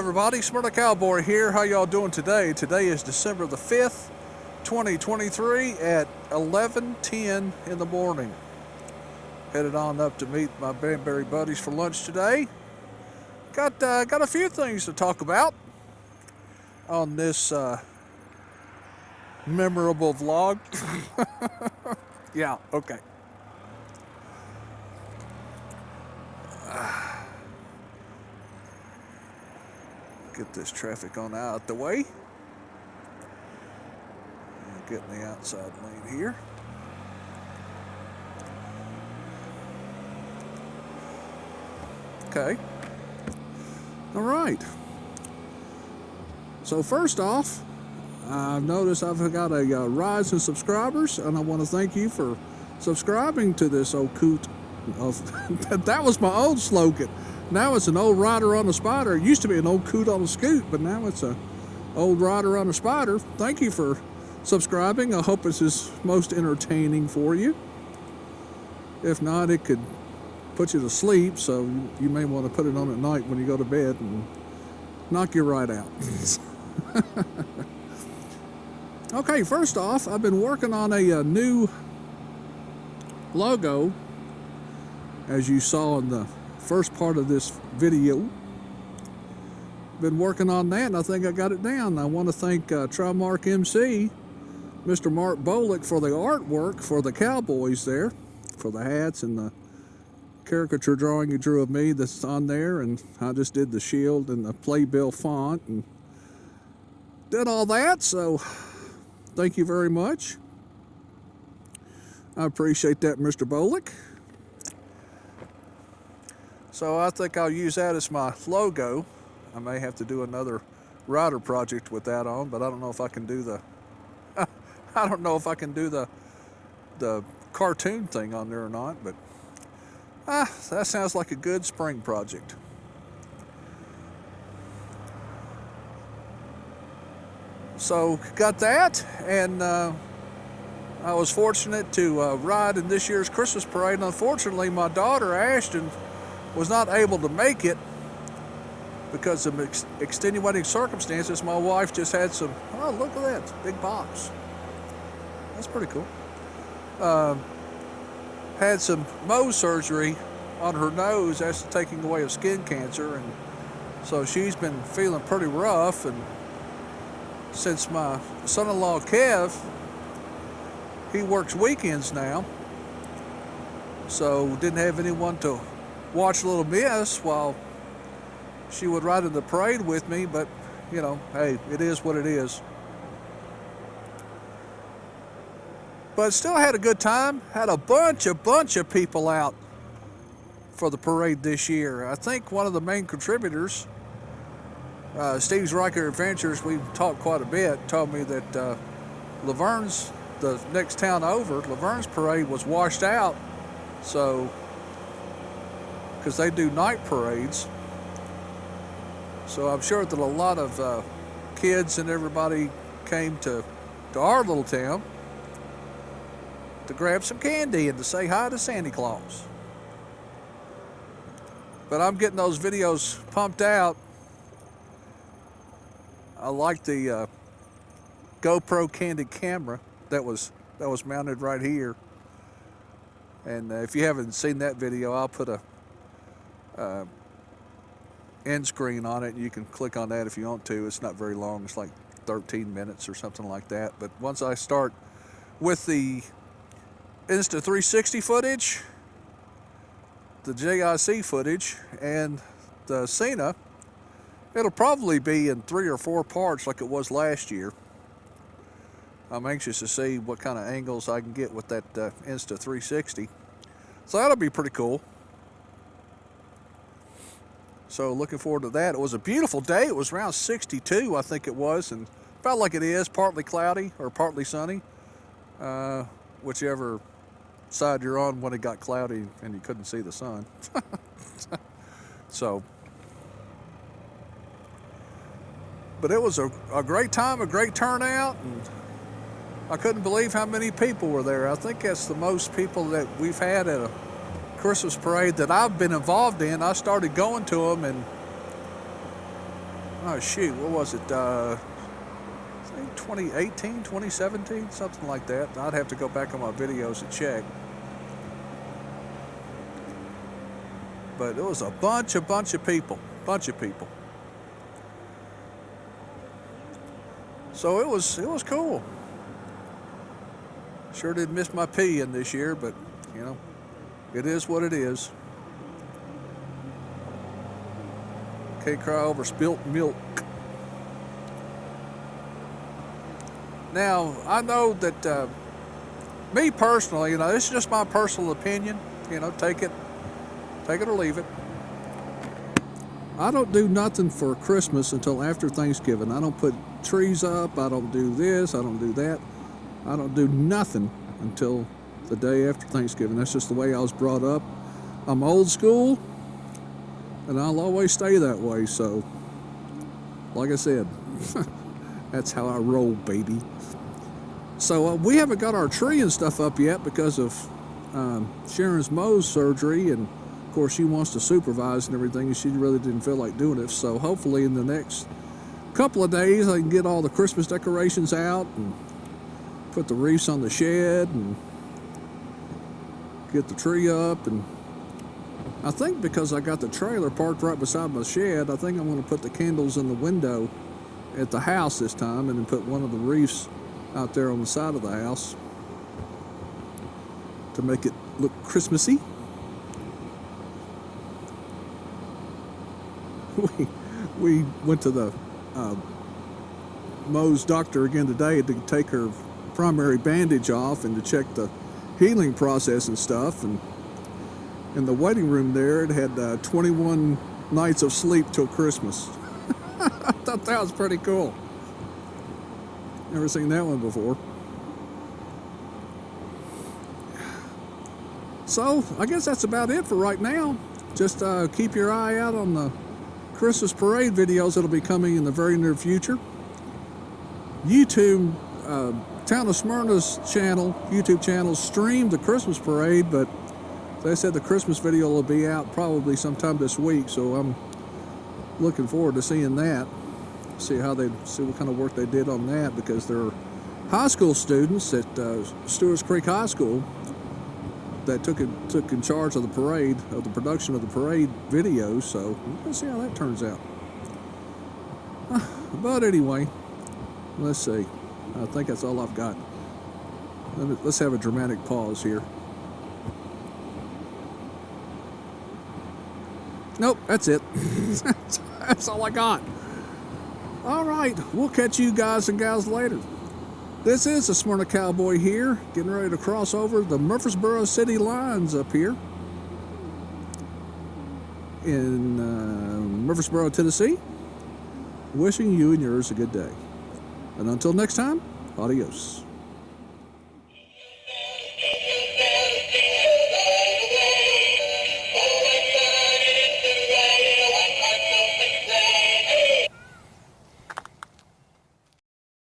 everybody, Smyrna Cowboy here. How y'all doing today? Today is December the 5th, 2023 at 11:10 in the morning. Headed on up to meet my Banbury buddies for lunch today. Got a few things to talk about on this memorable vlog. Yeah, okay. Get this traffic on out the way. Get in the outside lane here. Okay. All right. So first off, I've noticed I've got a rise in subscribers, and I want to thank you for subscribing to this old coot. That was my old slogan. Now it's an old rider on a spider. It used to be an old coot on a scoot, but now it's an old rider on a spider. Thank you for subscribing. I hope this is most entertaining for you. If not, it could put you to sleep, so you may want to put it on at night when you go to bed and knock you right out. Okay, first off, I've been working on a new logo, as you saw in the first part of this video. Been working on that, and I think I got it down. I want to thank Trimark MC, Mr. Mark Bolick, for the artwork for the Cowboys there, for the hats and the caricature drawing he drew of me that's on there, and I just did the shield and the playbill font and did all that, so thank you very much. I appreciate that, Mr. Bolick. So I think I'll use that as my logo. I may have to do another rider project with that on, but I don't know if I can do the I don't know if I can do the cartoon thing on there or not, but that sounds like a good spring project. So got that, and I was fortunate to ride in this year's Christmas parade, and unfortunately my daughter Ashton was not able to make it because of extenuating circumstances. My wife just had some, oh, look at that, big box. That's pretty cool. Had some Mohs surgery on her nose after taking away a skin cancer, and so she's been feeling pretty rough. And since my son-in-law Kev, he works weekends now, so didn't have anyone to watch Little Miss while she would ride in the parade with me, but you know, hey, it is what it is. But still had a good time. Had a bunch of people out for the parade this year. I think one of the main contributors, Steve's Riker Adventures, we've talked quite a bit, told me that Laverne's, the next town over, Laverne's parade was washed out, so because they do night parades. So I'm sure that a lot of kids and everybody came to our little town to grab some candy and to say hi to Santa Claus. But I'm getting those videos pumped out. I like the GoPro Candid Camera that was mounted right here. And if you haven't seen that video, I'll put a end screen on it, and you can click on that if you want to. It's not very long. It's like 13 minutes or something like that. But once I start with the Insta360 footage, the JIC footage, and the Cena, it'll probably be in 3 or 4 parts like it was last year. I'm anxious to see what kind of angles I can get with that Insta360. So that'll be pretty cool. So looking forward to that. It was a beautiful day. It was around 62, I think it was, and felt like it is, partly cloudy or partly sunny, whichever side you're on when it got cloudy and you couldn't see the sun. So, but it was a great time, a great turnout, and I couldn't believe how many people were there. I think that's the most people that we've had at a Christmas parade that I've been involved in. I started going to them in oh shoot, what was it? I think 2018, 2017, something like that. I'd have to go back on my videos and check. But it was a bunch of people. So it was cool. Sure did miss my peeing this year, but you know, it is what it is. Can't cry over spilt milk. Now, I know that me personally, you know, this is just my personal opinion. You know, take it or leave it. I don't do nothing for Christmas until after Thanksgiving. I don't put trees up. I don't do this. I don't do that. I don't do nothing until the day after Thanksgiving. That's just the way I was brought up. I'm old school, and I'll always stay that way. So, like I said, that's how I roll, baby. So we haven't got our tree and stuff up yet because of Sharon's Moe's surgery, and of course she wants to supervise and everything, and she really didn't feel like doing it. So hopefully in the next couple of days I can get all the Christmas decorations out and put the wreaths on the shed and get the tree up. And I think because I got the trailer parked right beside my shed, I think I'm going to put the candles in the window at the house this time, and then put one of the wreaths out there on the side of the house to make it look Christmassy. We went to the Moe's doctor again today to take her primary bandage off and to check the healing process and stuff. And in the waiting room there, it had 21 nights of sleep till Christmas. I thought that was pretty cool. Never seen that one before. So I guess that's about it for right now. Just keep your eye out on the Christmas parade videos that'll be coming in the very near future. YouTube, Town of Smyrna's YouTube channel streamed the Christmas parade, but they said the Christmas video will be out probably sometime this week, so I'm looking forward to seeing that. See what kind of work they did on that, because they're high school students at Stewart's Creek High School that took in charge of the parade, of the production of the parade videos. So let's see how that turns out. But anyway, let's see. I think that's all I've got. Let's have a dramatic pause here. Nope, that's it. That's all I got. All right, we'll catch you guys and gals later. This is the Smyrna Cowboy here, getting ready to cross over the Murfreesboro city lines up here in Murfreesboro, Tennessee. Wishing you and yours a good day. And until next time, adios.